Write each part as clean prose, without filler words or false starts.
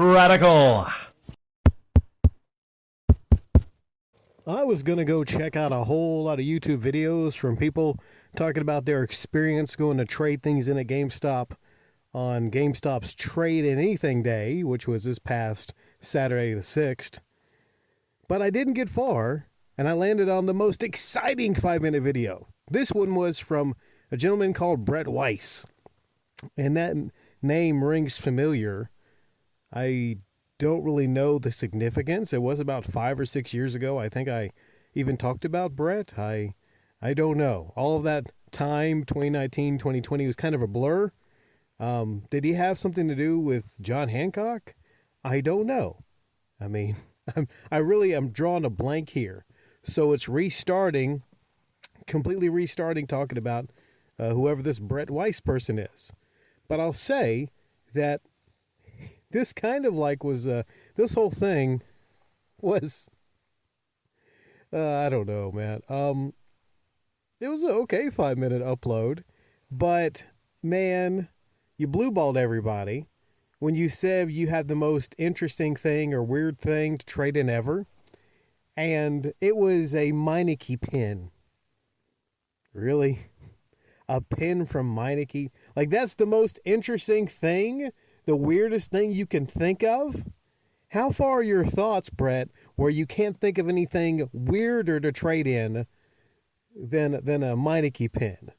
Radical. I was going to go check out a whole lot of YouTube videos from people talking about their experience going to trade things in at GameStop on GameStop's Trade in Anything Day, which was this past Saturday the 6th. But I didn't get far, and I landed on the most exciting 5-minute video. This one was from a gentleman called Brett Weiss, and that name rings familiar. I don't really know the significance. It was about 5 or 6 years ago. I think I even talked about Brett. I don't know. All of that time, 2019, 2020, was kind of a blur. Did he have something to do with John Hancock? I don't know. I mean, I'm drawing a blank here. So it's completely restarting talking about whoever this Brett Weiss person is. But I'll say that this kind of like was, this whole thing was, I don't know, man. It was an okay 5-minute upload, but man, you blue-balled everybody when you said you had the most interesting thing or weird thing to trade in ever, and it was a Meineke pin. Really? A pin from Meineke? Like, that's the most interesting thing? The weirdest thing you can think of? How far are your thoughts, Brett, where you can't think of anything weirder to trade in than a Meineke pin?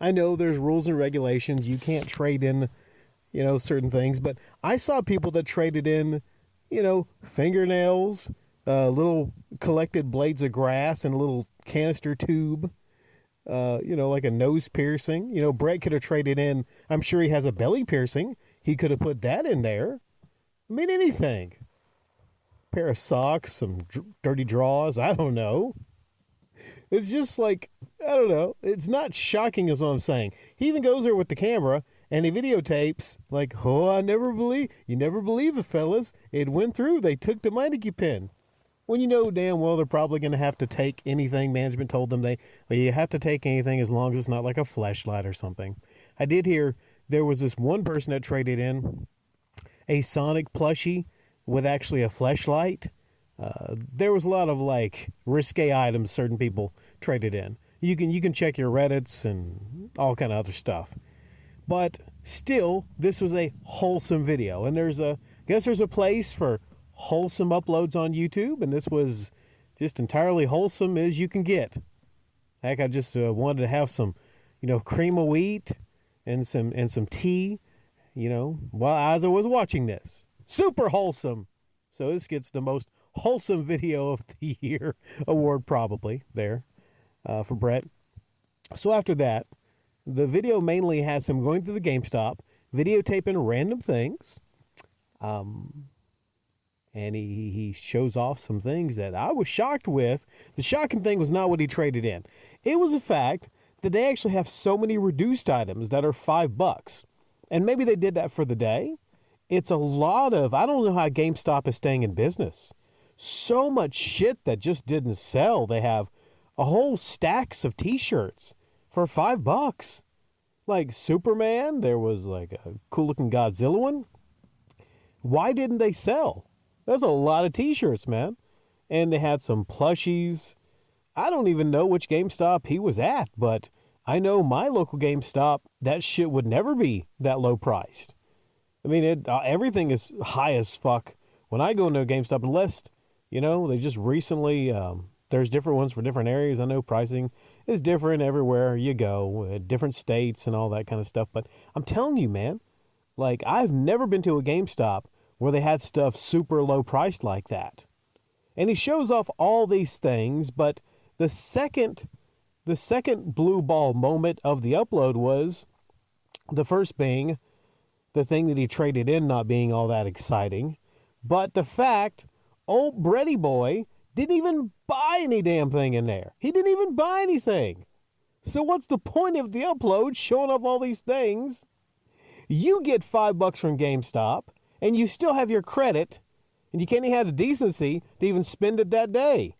I know there's rules and regulations. You can't trade in, certain things. But I saw people that traded in, fingernails, little collected blades of grass, and a little canister tube. Like a nose piercing. Brett could have traded in, I'm sure he has a belly piercing. He could have put that in there. I mean, anything. Pair of socks, some dirty drawers, I don't know. It's just like, I don't know. It's not shocking is what I'm saying. He even goes there with the camera and he videotapes like, you never believe it, fellas. It went through. They took the Meineke pin. When you know damn well they're probably going to have to take anything. Management told them you have to take anything as long as it's not like a flashlight or something. I did hear there was this one person that traded in a Sonic plushie with actually a flashlight. There was a lot of like risque items certain people traded in. You can check your Reddits and all kind of other stuff. But still, this was a wholesome video, and there's a place for wholesome uploads on YouTube, and this was just entirely wholesome as you can get. Heck, I just wanted to have some, cream of wheat and some tea, while as I was watching this. Super wholesome. So this gets the most wholesome video of the year award probably there for Brett. So after that, the video mainly has him going through the GameStop, videotaping random things. And he shows off some things that I was shocked with. The shocking thing was not what he traded in. It was the fact that they actually have so many reduced items that are $5. And maybe they did that for the day. It's a lot of, I don't know how GameStop is staying in business. So much shit that just didn't sell. They have a whole stacks of t-shirts for $5. Like Superman, there was like a cool looking Godzilla one. Why didn't they sell? There's a lot of t-shirts, man. And they had some plushies. I don't even know which GameStop he was at, but I know my local GameStop, that shit would never be that low priced. I mean, everything is high as fuck when I go into a GameStop, unless, they just recently, there's different ones for different areas. I know pricing is different everywhere you go, different states and all that kind of stuff. But I'm telling you, man, like, I've never been to a GameStop where they had stuff super low priced like that. And he shows off all these things, but the second blue ball moment of the upload was the first being the thing that he traded in not being all that exciting, but the fact old Bretty boy didn't even buy any damn thing in there. He didn't even buy anything. So what's the point of the upload showing off all these things? You get $5 from GameStop, and you still have your credit, and you can't even have the decency to even spend it that day.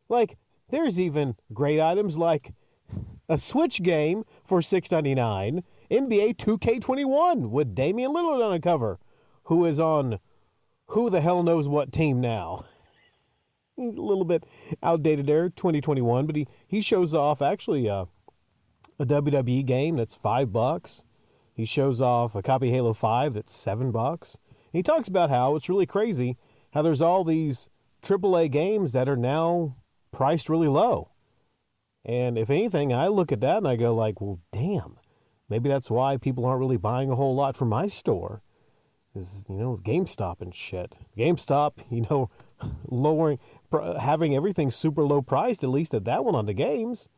Like, there's even great items like a Switch game for $6.99, NBA 2K21 with Damian Lillard on the cover who is on who the hell knows what team now. He's a little bit outdated there, 2021, but he shows off actually a WWE game that's $5. He shows off a copy of Halo 5 that's $7. He talks about how it's really crazy how there's all these AAA games that are now priced really low. And if anything, I look at that and I go like, well, damn, maybe that's why people aren't really buying a whole lot from my store. Is, GameStop and shit. GameStop, lowering, having everything super low priced, at least at that one on the games.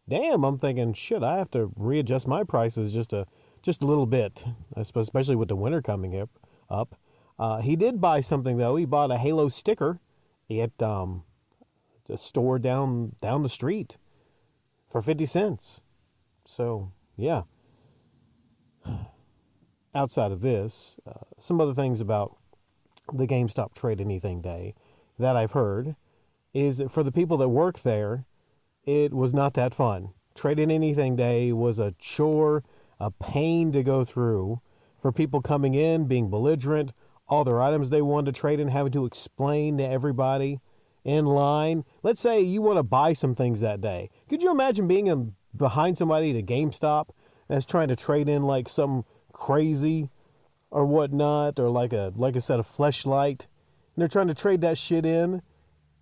Damn, I'm thinking, shit, I have to readjust my prices just a little bit, I suppose, especially with the winter coming up. He did buy something, though. He bought a Halo sticker at a store down the street for 50 cents. So, yeah. Outside of this, some other things about the GameStop Trade Anything Day that I've heard is that for the people that work there, it was not that fun. Trade In Anything Day was a chore, a pain to go through for people coming in, being belligerent, all their items they wanted to trade in, having to explain to everybody in line. Let's say you want to buy some things that day. Could you imagine being behind somebody at a GameStop that's trying to trade in like some crazy or whatnot, or like a set of Fleshlight, and they're trying to trade that shit in,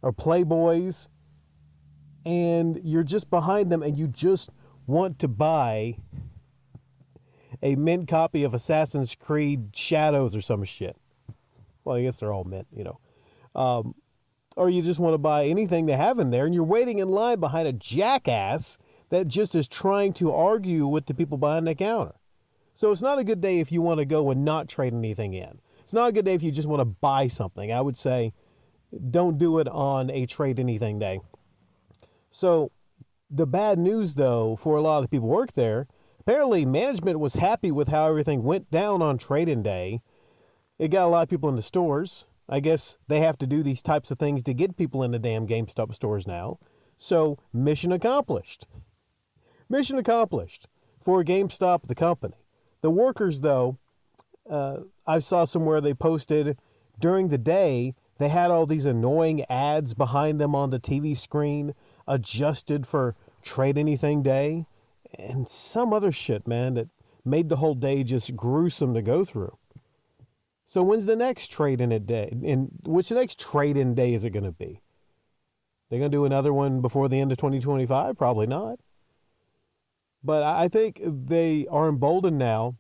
or Playboys, and you're just behind them and you just want to buy a mint copy of Assassin's Creed Shadows or some shit. Well, I guess they're all mint, or you just want to buy anything they have in there, and you're waiting in line behind a jackass that just is trying to argue with the people behind the counter. So it's not a good day if you want to go and not trade anything in. It's not a good day if you just want to buy something. I would say don't do it on a Trade Anything Day. So the bad news, though, for a lot of the people who work there, apparently management was happy with how everything went down on Trade-In Day. It got a lot of people in the stores. I guess they have to do these types of things to get people in the damn GameStop stores now. So mission accomplished. Mission accomplished for GameStop, the company. The workers, though, I saw somewhere they posted during the day, they had all these annoying ads behind them on the TV screen adjusted for Trade Anything Day and some other shit, man, that made the whole day just gruesome to go through. So when's the next trade-in day? And which the next trade-in day is it going to be? They're going to do another one before the end of 2025? Probably not. But I think they are emboldened now,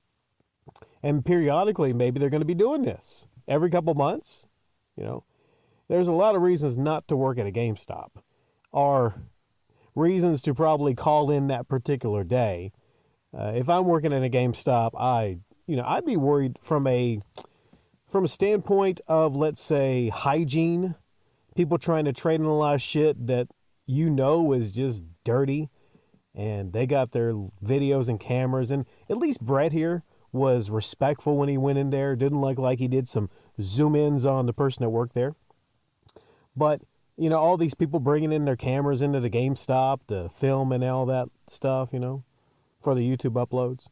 and periodically maybe they're going to be doing this every couple months. There's a lot of reasons not to work at a GameStop, or reasons to probably call in that particular day. If I'm working at a GameStop, I'd be worried from a standpoint of, let's say, hygiene. People trying to trade in a lot of shit that is just dirty. And they got their videos and cameras. And at least Brett here was respectful when he went in there. Didn't look like he did some zoom-ins on the person that worked there. But, all these people bringing in their cameras into the GameStop to film and all that stuff, for the YouTube uploads.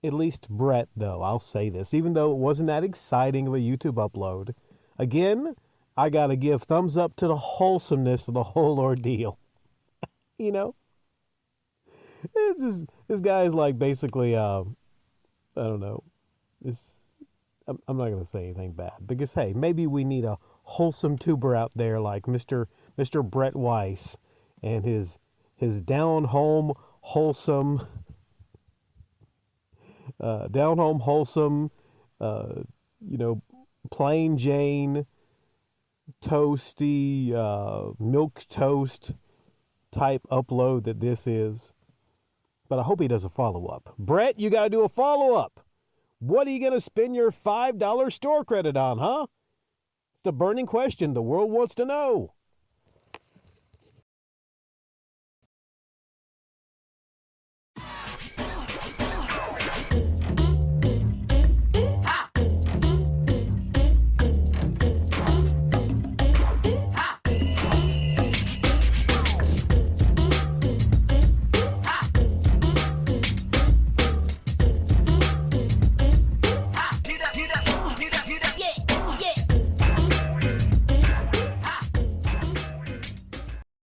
At least Brett, though, I'll say this. Even though it wasn't that exciting of a YouTube upload, again, I got to give thumbs up to the wholesomeness of the whole ordeal. This guy is like basically, I don't know. I'm not going to say anything bad because, hey, maybe we need a wholesome tuber out there like Mr. Brett Weiss and his down home wholesome, plain Jane, toasty, milk toast type upload that this is. But I hope he does a follow-up. Brett, you got to do a follow-up. What are you going to spend your $5 store credit on, huh? It's the burning question the world wants to know.